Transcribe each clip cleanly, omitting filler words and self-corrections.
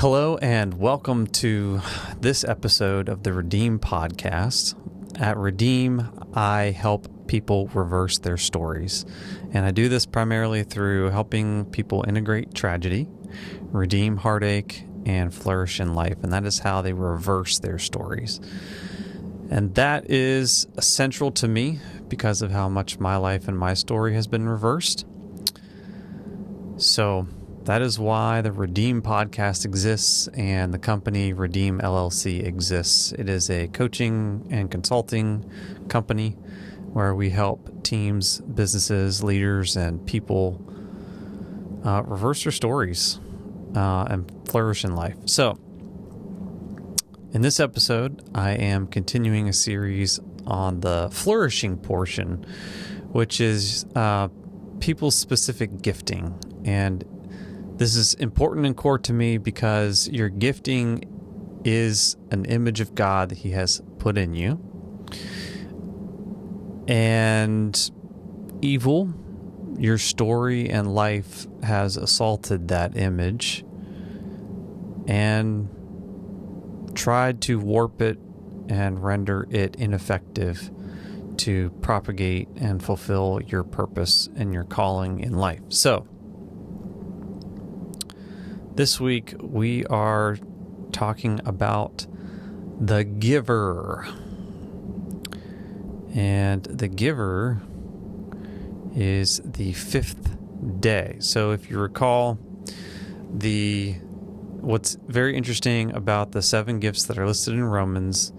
Hello and welcome to this episode of the RedeeM podcast. At RedeeM, I help people reverse their stories. And I do this primarily through helping people integrate tragedy, redeem heartache, and flourish in life. And that is how they reverse their stories. And that is central to me because of how much my life and my story has been reversed. So that is why the RedeeM podcast exists and the company RedeeM LLC exists. It is a coaching and consulting company where we help teams, businesses, leaders, and people reverse their stories and flourish in life. So in this episode, I am continuing a series on the flourishing portion, which is people's specific gifting. And this is important and core to me because your gifting is an image of God that He has put in you. And evil, your story and life has assaulted that image and tried to warp it and render it ineffective to propagate and fulfill your purpose and your calling in life. So, this week, we are talking about the giver. And the giver is the fifth day. So if you recall, what's very interesting about the 7 gifts that are listed in Romans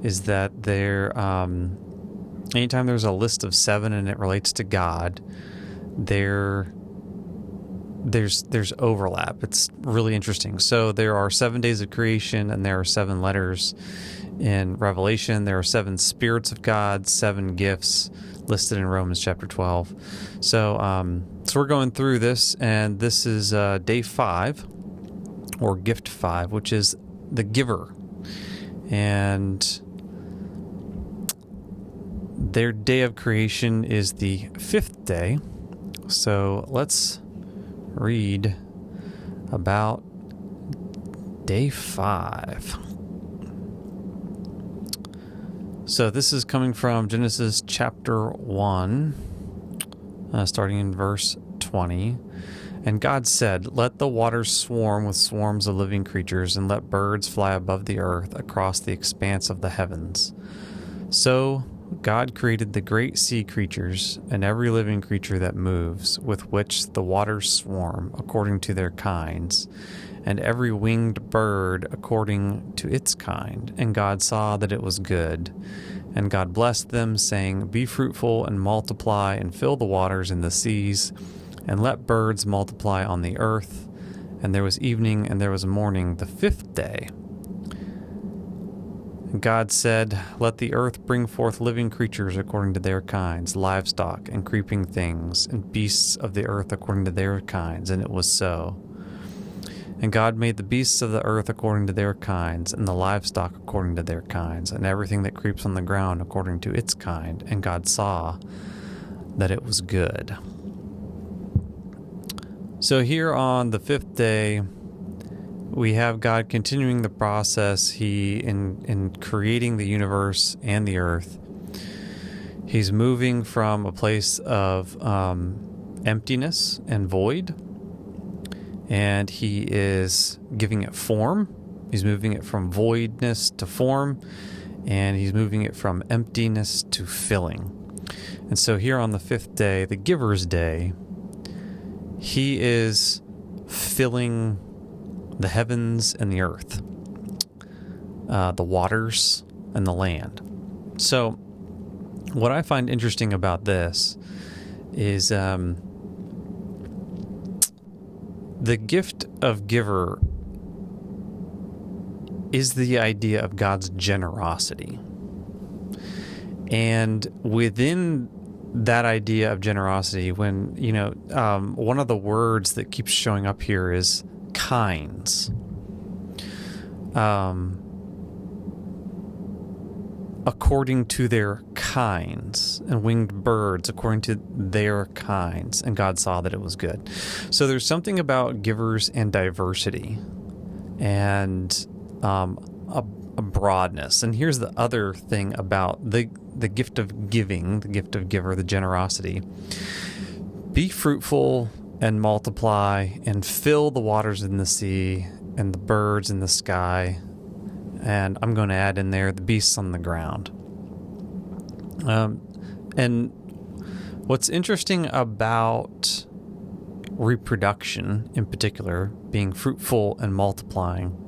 is that they're, anytime there's a list of 7 and it relates to God, there's overlap. It's really interesting. So there are 7 days of creation and there are 7 letters in Revelation. There are 7 spirits of God, 7 gifts listed in Romans chapter 12. So we're going through this, and this is day 5 or gift 5, which is the giver. And their day of creation is the 5th day. So let's read about day 5. So this is coming from Genesis chapter 1, starting in verse 20. And God said, "Let the waters swarm with swarms of living creatures, and let birds fly above the earth across the expanse of the heavens." So God created the great sea creatures and every living creature that moves, with which the waters swarm, according to their kinds, and every winged bird according to its kind. And God saw that it was good. And God blessed them, saying, "Be fruitful and multiply, and fill the waters in the seas, and let birds multiply on the earth." And there was evening and there was morning, the 5th day. God said, "Let the earth bring forth living creatures according to their kinds, livestock and creeping things, and beasts of the earth according to their kinds." And it was so. And God made the beasts of the earth according to their kinds, and the livestock according to their kinds, and everything that creeps on the ground according to its kind. And God saw that it was good. So here on the 5th day, we have God continuing the process. He, in creating the universe and the earth, He's moving from a place of emptiness and void, and He is giving it form. He's moving it from voidness to form, and He's moving it from emptiness to filling. And so here on the 5th day, the giver's day, He is filling the heavens and the earth, the waters and the land. So what I find interesting about this is the gift of giver is the idea of God's generosity. And within that idea of generosity, when, one of the words that keeps showing up here is kinds. According to their kinds, and winged birds according to their kinds, and God saw that it was good. So there's something about givers and diversity and a broadness. And here's the other thing about the gift of giving, the gift of giver, the generosity. Be fruitful and multiply and fill the waters in the sea and the birds in the sky. And I'm going to add in there the beasts on the ground. And what's interesting about reproduction in particular, being fruitful and multiplying,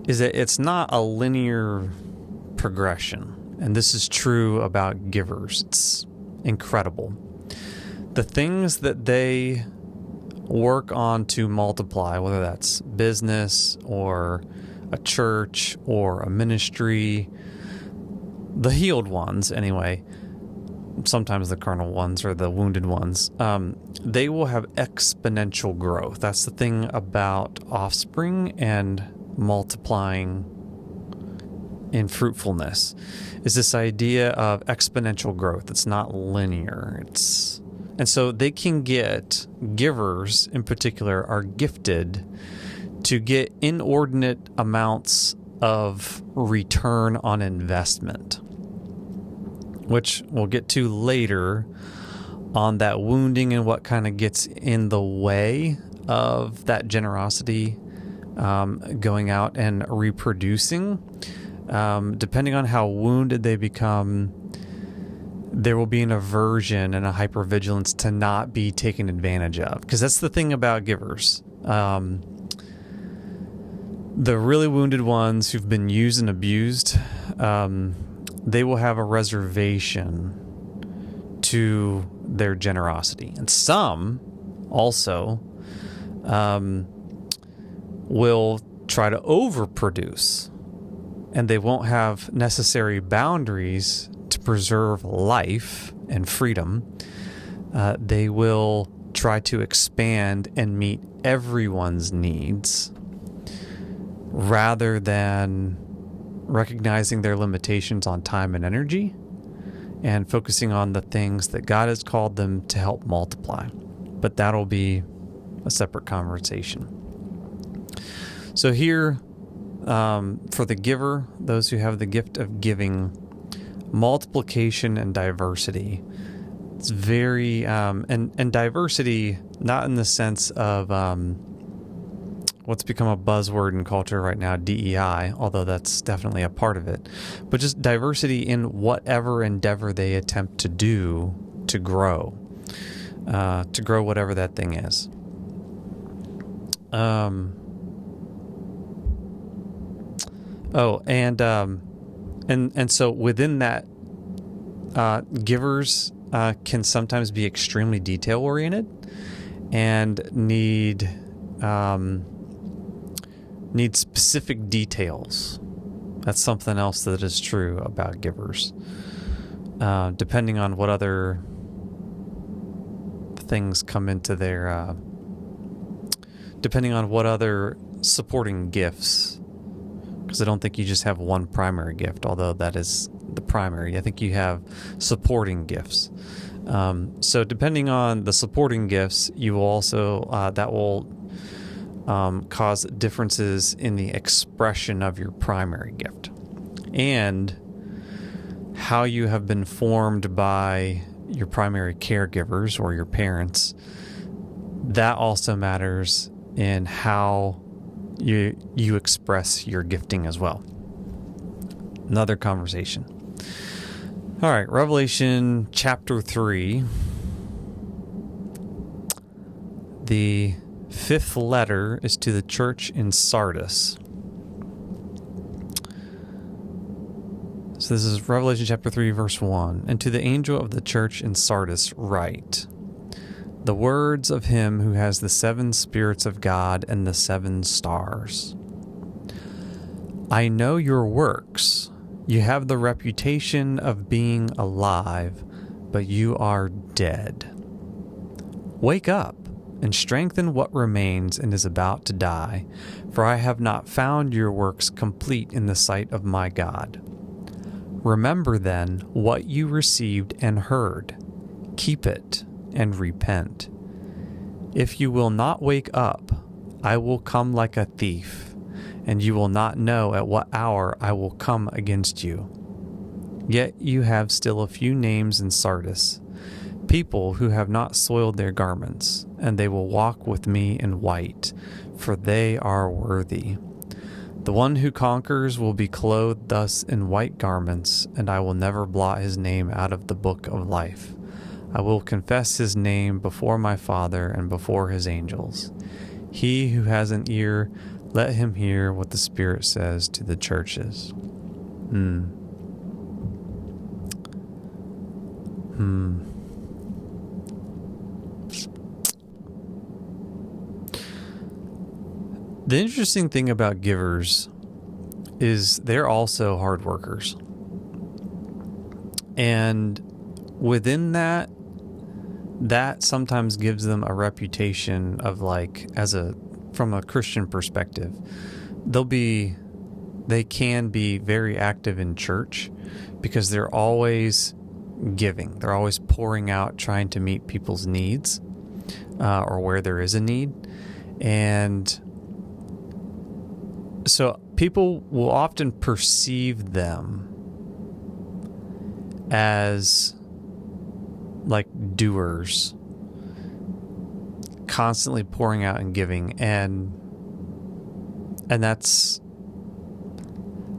is that it's not a linear progression. And this is true about givers. It's incredible. The things that they work on to multiply, whether that's business or a church or a ministry, the healed ones anyway, sometimes the carnal ones or the wounded ones, they will have exponential growth. That's the thing about offspring and multiplying in fruitfulness, is this idea of exponential growth. It's not linear. And so they can get, givers in particular are gifted to get inordinate amounts of return on investment, which we'll get to later on, that wounding and what kind of gets in the way of that generosity going out and reproducing. Depending on how wounded they become, there will be an aversion and a hypervigilance to not be taken advantage of. Because that's the thing about givers. The really wounded ones who've been used and abused, they will have a reservation to their generosity. And some also will try to overproduce, and they won't have necessary boundaries to preserve life and freedom. They will try to expand and meet everyone's needs rather than recognizing their limitations on time and energy and focusing on the things that God has called them to help multiply. But that'll be a separate conversation. So here, for the giver, those who have the gift of giving, multiplication and diversity. It's very, and diversity, not in the sense of what's become a buzzword in culture right now, DEI, although that's definitely a part of it, but just diversity in whatever endeavor they attempt to do to grow whatever that thing is. And so within that, givers can sometimes be extremely detail oriented and need specific details. That's something else that is true about givers. Depending on what other things come into their, depending on what other supporting gifts, because I don't think you just have one primary gift, although that is the primary. I think you have supporting gifts. So depending on the supporting gifts, you will also, that will cause differences in the expression of your primary gift and how you have been formed by your primary caregivers or your parents. That also matters in how you express your gifting as well. Another conversation. All right, Revelation chapter 3. The 5th letter is to the church in Sardis. So this is Revelation chapter 3, verse 1. And to the angel of the church in Sardis write, the words of him who has the 7 spirits of God and the 7 stars. I know your works. You have the reputation of being alive, but you are dead. Wake up and strengthen what remains and is about to die, for I have not found your works complete in the sight of my God. Remember then what you received and heard. Keep it and repent. If you will not wake up, I will come like a thief, and you will not know at what hour I will come against you. Yet you have still a few names in Sardis, people who have not soiled their garments, and they will walk with me in white, for they are worthy. The one who conquers will be clothed thus in white garments, and I will never blot his name out of the book of life. I will confess his name before my Father and before his angels. He who has an ear, let him hear what the Spirit says to the churches. The interesting thing about givers is they're also hard workers. And within that sometimes gives them a reputation of, like, from a Christian perspective, they can be very active in church because they're always giving. They're always pouring out, trying to meet people's needs, or where there is a need. And so people will often perceive them as like doers, constantly pouring out and giving, and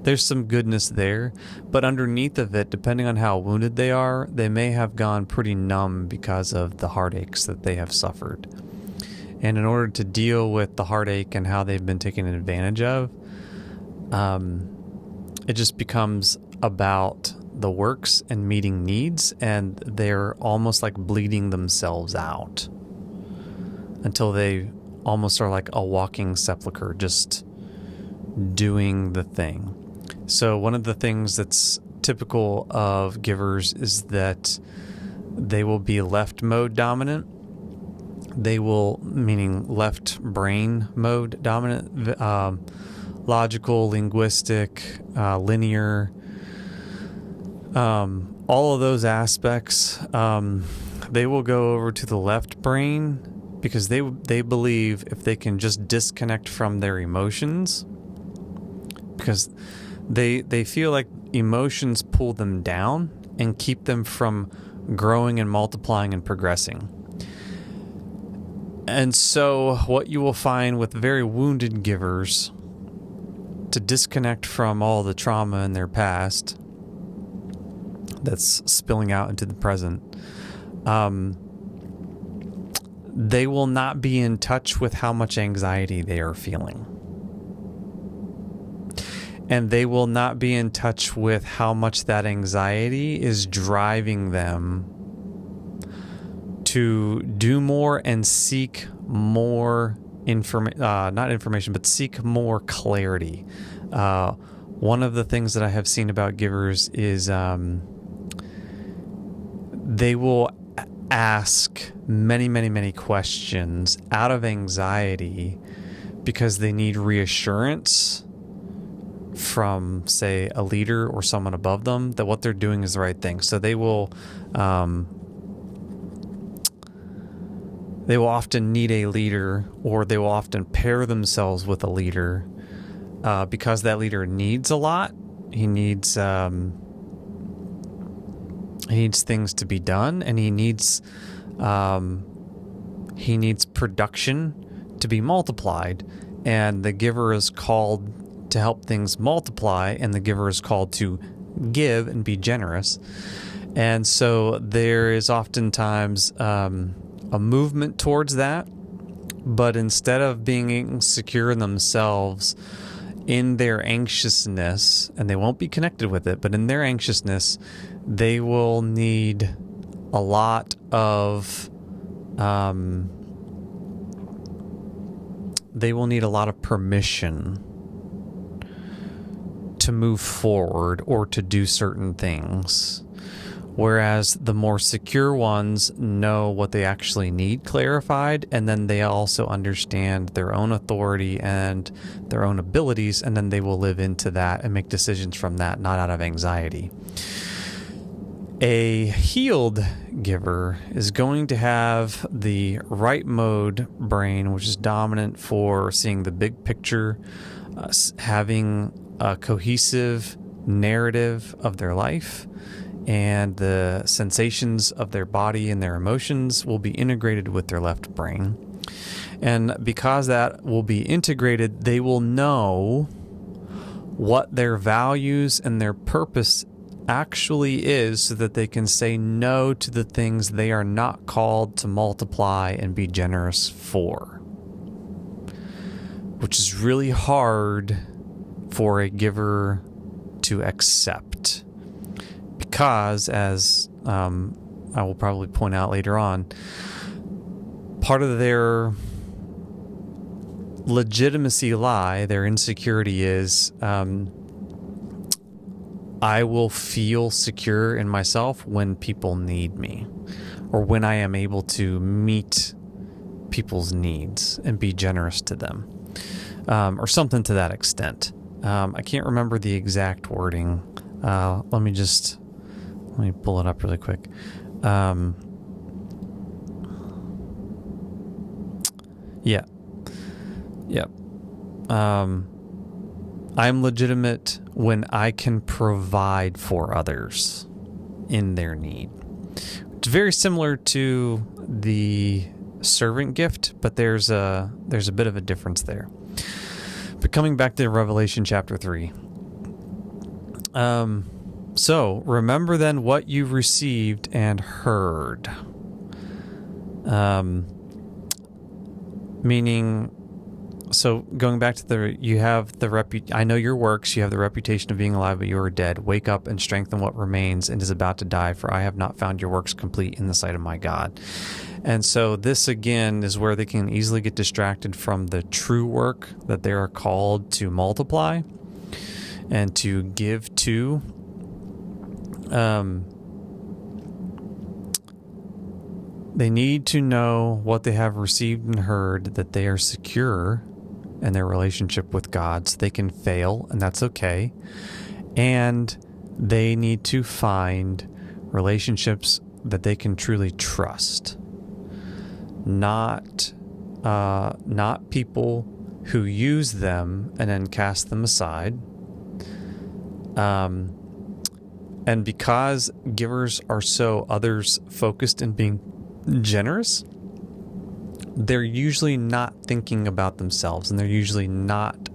there's some goodness there, but underneath of it, depending on how wounded they are, they may have gone pretty numb because of the heartaches that they have suffered. And in order to deal with the heartache and how they've been taken advantage of, it just becomes about the works and meeting needs, and they're almost like bleeding themselves out until they almost are like a walking sepulcher, just doing the thing. So one of the things that's typical of givers is that they will be left mode dominant. Meaning left brain mode dominant, logical, linguistic, linear, all of those aspects. They will go over to the left brain because they believe if they can just disconnect from their emotions, because they feel like emotions pull them down and keep them from growing and multiplying and progressing. And so what you will find with very wounded givers, to disconnect from all the trauma in their past that's spilling out into the present, they will not be in touch with how much anxiety they are feeling. And they will not be in touch with how much that anxiety is driving them to do more and seek more seek more clarity. One of the things that I have seen about givers is they will ask many, many, many questions out of anxiety because they need reassurance from, say, a leader or someone above them that what they're doing is the right thing. So they will often need a leader, or they will often pair themselves with a leader because that leader needs a lot. He needs things to be done, and he needs production to be multiplied. And the giver is called to help things multiply, and the giver is called to give and be generous. And so there is oftentimes a movement towards that, but instead of being secure in themselves, in their anxiousness, and they won't be connected with it, but in their anxiousness, they will need a lot of permission to move forward or to do certain things. Whereas the more secure ones know what they actually need clarified, and then they also understand their own authority and their own abilities, and then they will live into that and make decisions from that, not out of anxiety. A healed giver is going to have the right mode brain, which is dominant for seeing the big picture, having a cohesive narrative of their life, and the sensations of their body and their emotions will be integrated with their left brain. And because that will be integrated, they will know what their values and their purpose actually is, so that they can say no to the things they are not called to multiply and be generous for, which is really hard for a giver to accept, because, as I will probably point out later on, part of their legitimacy lie, their insecurity is, I will feel secure in myself when people need me, or when I am able to meet people's needs and be generous to them, or something to that extent. I can't remember the exact wording. Let me pull it up really quick. Yeah. Yep. I'm legitimate when I can provide for others in their need. It's very similar to the servant gift, but there's a bit of a difference there. But coming back to Revelation chapter 3. So remember then what you received and heard. Meaning, so going back to you have I know your works, you have the reputation of being alive, but you are dead. Wake up and strengthen what remains and is about to die, for I have not found your works complete in the sight of my God. And so this again is where they can easily get distracted from the true work that they are called to multiply and to give to. They need to know what they have received and heard, that they are secure in their relationship with God, so they can fail, and that's okay. And they need to find relationships that they can truly trust. Not people who use them and then cast them aside. And because givers are so others focused in being generous, they're usually not thinking about themselves, and they're usually not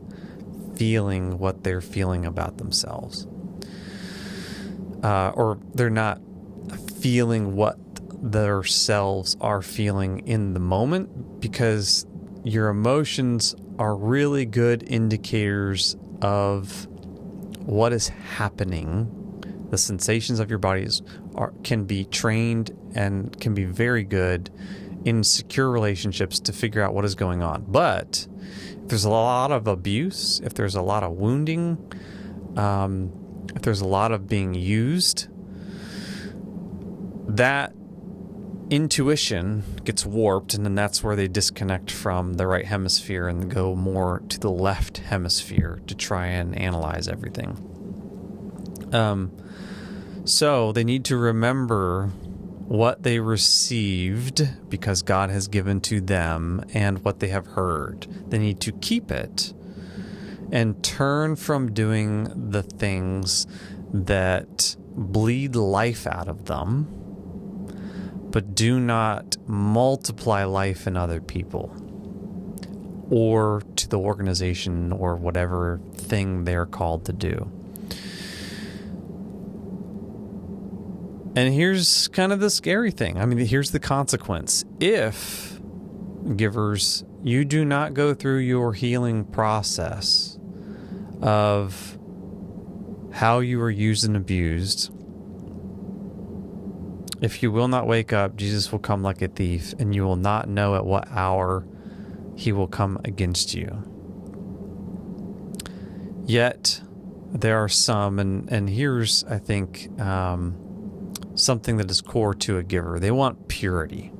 feeling what they're feeling about themselves. Or they're not feeling what their selves are feeling in the moment, because your emotions are really good indicators of what is happening. The sensations of your bodies can be trained and can be very good in secure relationships to figure out what is going on. But if there's a lot of abuse, if there's a lot of wounding, if there's a lot of being used, that intuition gets warped, and then that's where they disconnect from the right hemisphere and go more to the left hemisphere to try and analyze everything. So they need to remember what they received because God has given to them and what they have heard. They need to keep it and turn from doing the things that bleed life out of them, but do not multiply life in other people or to the organization or whatever thing they're called to do. And here's kind of the scary thing. I mean, here's the consequence. If, givers, you do not go through your healing process of how you were used and abused, if you will not wake up, Jesus will come like a thief, and you will not know at what hour he will come against you. Yet, there are some, and here's, I think, something that is core to a giver. They want purity.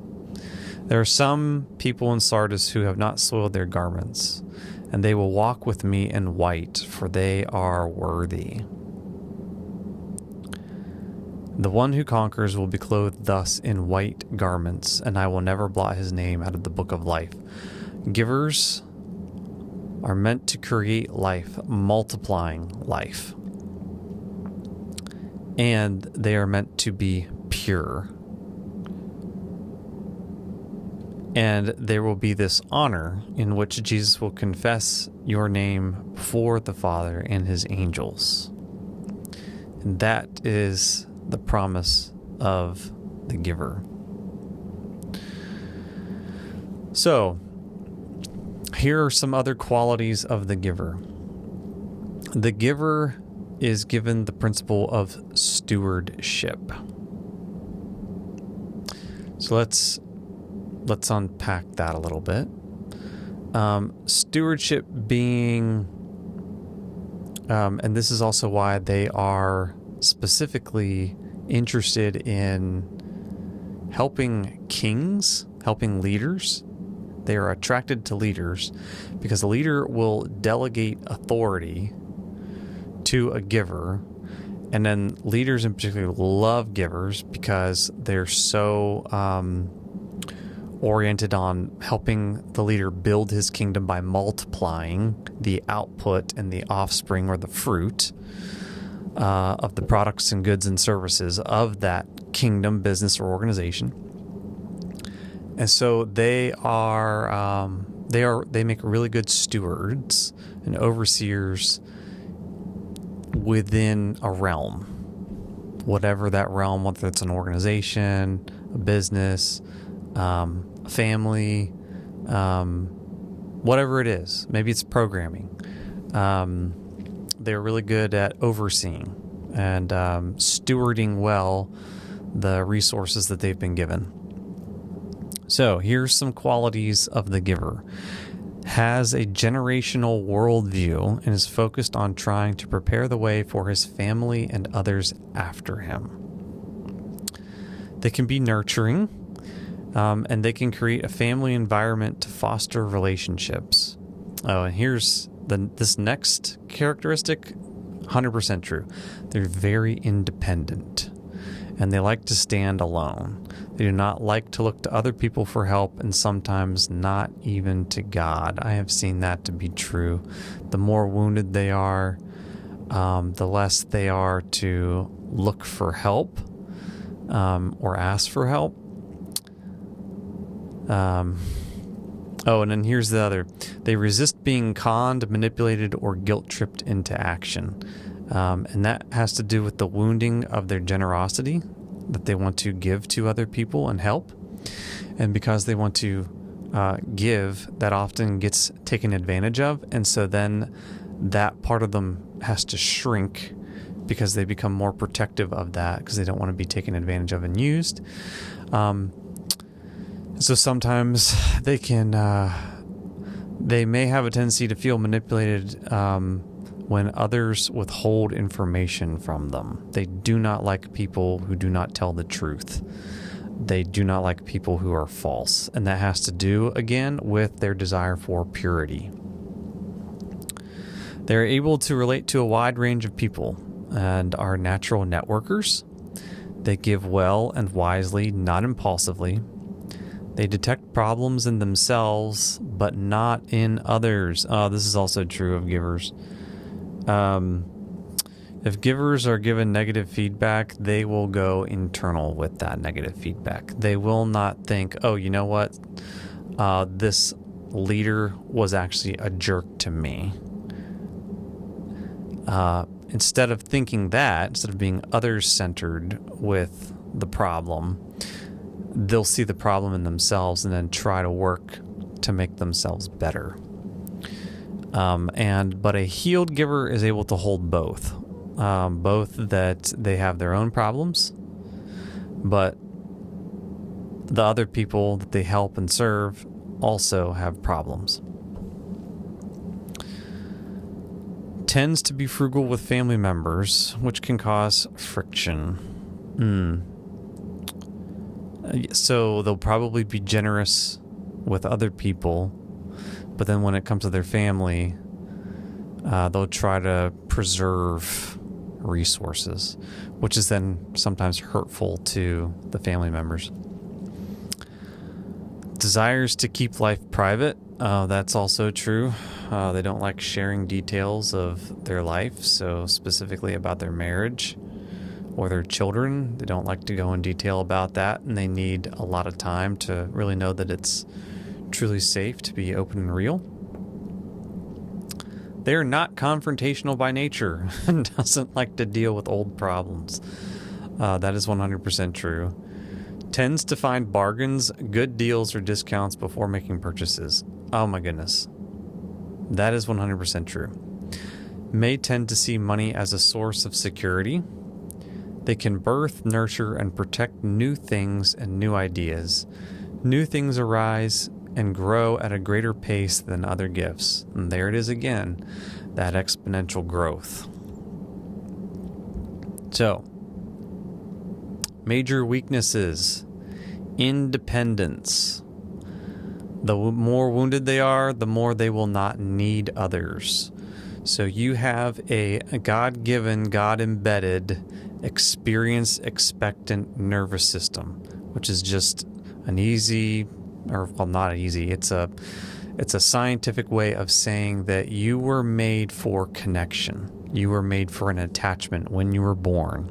There are some people in Sardis who have not soiled their garments, and they will walk with me in white, for they are worthy. The one who conquers will be clothed thus in white garments, and I will never blot his name out of the book of life. Givers are meant to create life, multiplying life. And they are meant to be pure. And there will be this honor in which Jesus will confess your name before the Father and his angels. And that is the promise of the giver. So, here are some other qualities of the giver. The giver is given the principle of stewardship. So let's unpack that a little bit. Stewardship being, and this is also why they are specifically interested in helping kings, helping leaders. They are attracted to leaders because a leader will delegate authority to a giver. And then leaders in particular love givers because they're so oriented on helping the leader build his kingdom by multiplying the output and the offspring or the fruit of the products and goods and services of that kingdom, business, or organization. And so they make really good stewards and overseers within a realm, whatever that realm, whether it's an organization, a business, a family, whatever it is. Maybe it's programming. They're really good at overseeing and stewarding well the resources that they've been given. So here's some qualities of the giver. Has a generational worldview and is focused on trying to prepare the way for his family and others after him. They can be nurturing, and they can create a family environment to foster relationships. Oh, and here's this next characteristic, 100% true. They're very independent, and they like to stand alone. They do not like to look to other people for help, and sometimes not even to God. I have seen that to be true. The more wounded they are, the less they are to look for help or ask for help. And then here's the other. They resist being conned, manipulated, or guilt-tripped into action. And that has to do with the wounding of their generosity that they want to give to other people and help. And because they want to give, that often gets taken advantage of. And so then that part of them has to shrink because they become more protective of that because they don't want to be taken advantage of and used. So sometimes they may have a tendency to feel manipulated when others withhold information from them. They do not like people who do not tell the truth. They do not like people who are false. And that has to do, again, with their desire for purity. They're able to relate to a wide range of people and are natural networkers. They give well and wisely, not impulsively. They detect problems in themselves, but not in others. This is also true of givers. If givers are given negative feedback, they will go internal with that negative feedback. They will not think, oh, you know what? This leader was actually a jerk to me. Instead of thinking that, instead of being others-centered with the problem, they'll see the problem in themselves and then try to work to make themselves better. But a healed giver is able to hold both. Both that they have their own problems, but the other people that they help and serve also have problems. Tends to be frugal with family members, which can cause friction. So they'll probably be generous with other people, but then when it comes to their family, they'll try to preserve resources, which is then sometimes hurtful to the family members. Desires to keep life private. That's also true. They don't like sharing details of their life, so specifically about their marriage or their children. They don't like to go in detail about that, and they need a lot of time to really know that it's truly safe to be open and real. They're not confrontational by nature and doesn't like to deal with old problems. That is 100% true. Tends to find bargains, good deals, or discounts before making purchases. Oh my goodness. That is 100% true. May tend to see money as a source of security. They can birth, nurture, and protect new things and new ideas. New things arise and grow at a greater pace than other gifts. And there it is again, that exponential growth. So, major weaknesses: independence. The more wounded they are, the more they will not need others. So you have a God-given, God-embedded, experience expectant nervous system, which is just an easy, or well, not easy. It's a scientific way of saying that you were made for connection. You were made for an attachment when you were born.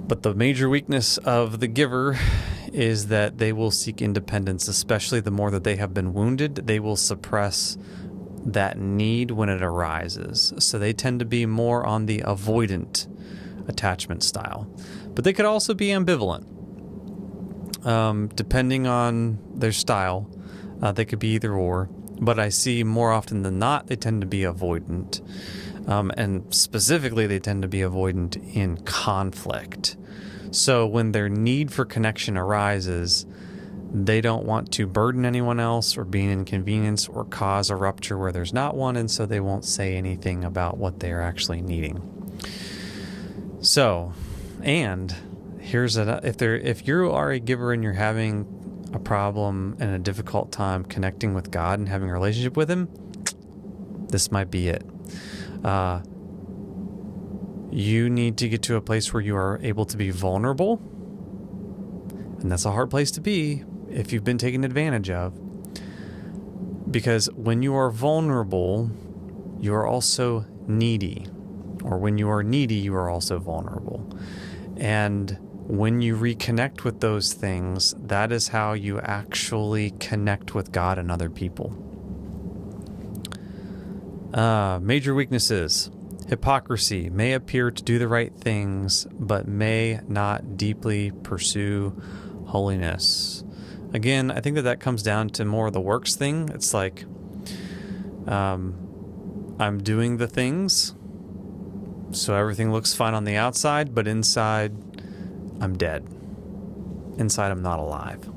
But the major weakness of the giver is that they will seek independence, especially the more that they have been wounded. They will suppress that need when it arises. So they tend to be more on the avoidant attachment style. But they could also be ambivalent. Depending on their style, they could be either or. But I see more often than not, they tend to be avoidant. And specifically, they tend to be avoidant in conflict. So when their need for connection arises, they don't want to burden anyone else or be an inconvenience or cause a rupture where there's not one, and so they won't say anything about what they're actually needing. So, and here's if you are a giver and you're having a problem and a difficult time connecting with God and having a relationship with Him, this might be it. You need to get to a place where you are able to be vulnerable. And that's a hard place to be if you've been taken advantage of. Because when you are vulnerable, you are also needy. Or when you are needy, you are also vulnerable. And when you reconnect with those things, that is how you actually connect with God and other people. Major weaknesses. Hypocrisy. May appear to do the right things, but may not deeply pursue holiness. Again, I think that comes down to more of the works thing. It's like, I'm doing the things, so everything looks fine on the outside, but inside, I'm dead. Inside, I'm not alive.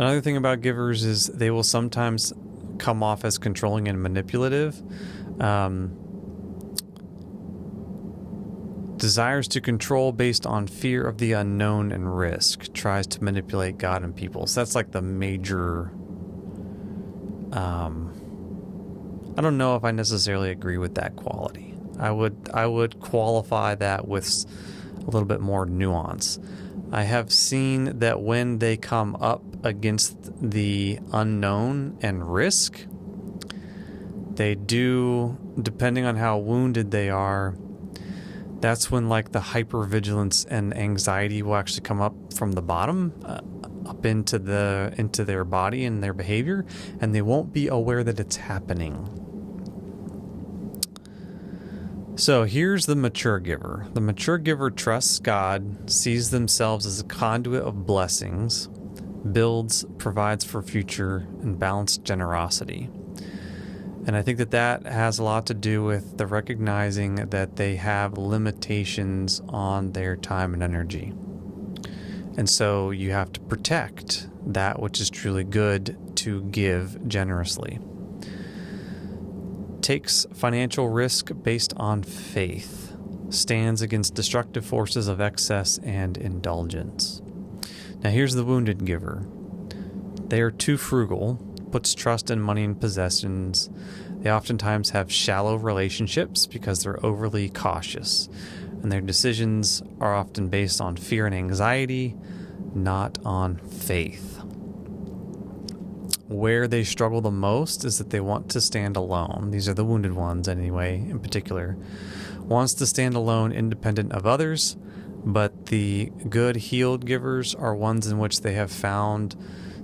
Another thing about givers is they will sometimes come off as controlling and manipulative. Desires to control based on fear of the unknown and risk. Tries to manipulate God and people. So that's like the major... I don't know if I necessarily agree with that quality. I would qualify that with a little bit more nuance. I have seen that when they come up against the unknown and risk, they do, depending on how wounded they are, that's when like the hypervigilance and anxiety will actually come up from the bottom up into their body and their behavior, and they won't be aware that it's happening. So here's the mature giver. The mature giver trusts God, sees themselves as a conduit of blessings, builds, provides for future, and balanced generosity. And I think that has a lot to do with the recognizing that they have limitations on their time and energy. And so you have to protect that which is truly good to give generously. Takes financial risk based on faith, stands against destructive forces of excess and indulgence. Now here's the wounded giver. They are too frugal, puts trust in money and possessions. They oftentimes have shallow relationships because they're overly cautious, and their decisions are often based on fear and anxiety, not on faith. Where they struggle the most is that they want to stand alone. These are the wounded ones anyway, in particular. Wants to stand alone independent of others, but the good healed givers are ones in which they have found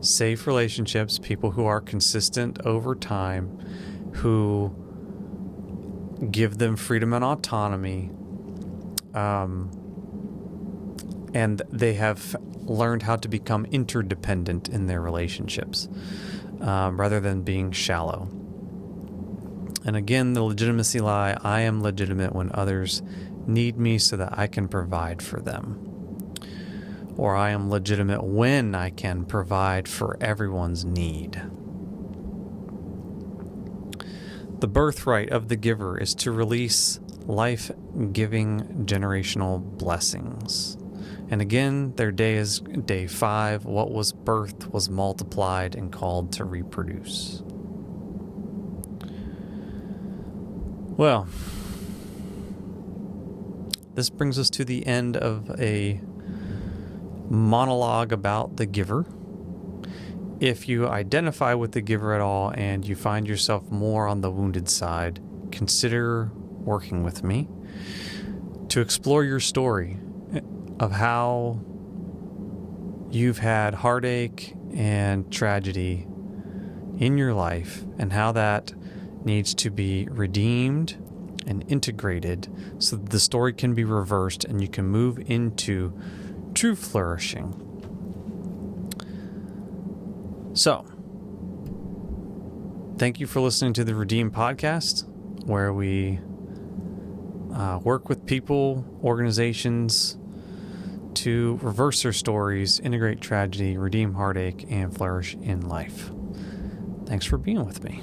safe relationships, people who are consistent over time, who give them freedom and autonomy, and they have learned how to become interdependent in their relationships, rather than being shallow. And again, the legitimacy lie: I am legitimate when others need me so that I can provide for them. Or I am legitimate when I can provide for everyone's need. The birthright of the giver is to release life-giving generational blessings. And again, their day is day 5. What was birthed was multiplied and called to reproduce. Well, this brings us to the end of a monologue about the giver. If you identify with the giver at all and you find yourself more on the wounded side, consider working with me to explore your story of how you've had heartache and tragedy in your life and how that needs to be redeemed and integrated so that the story can be reversed and you can move into true flourishing. So, thank you for listening to the RedeeM podcast, where we work with people, organizations to reverse their stories, integrate tragedy, redeem heartache, and flourish in life. Thanks for being with me.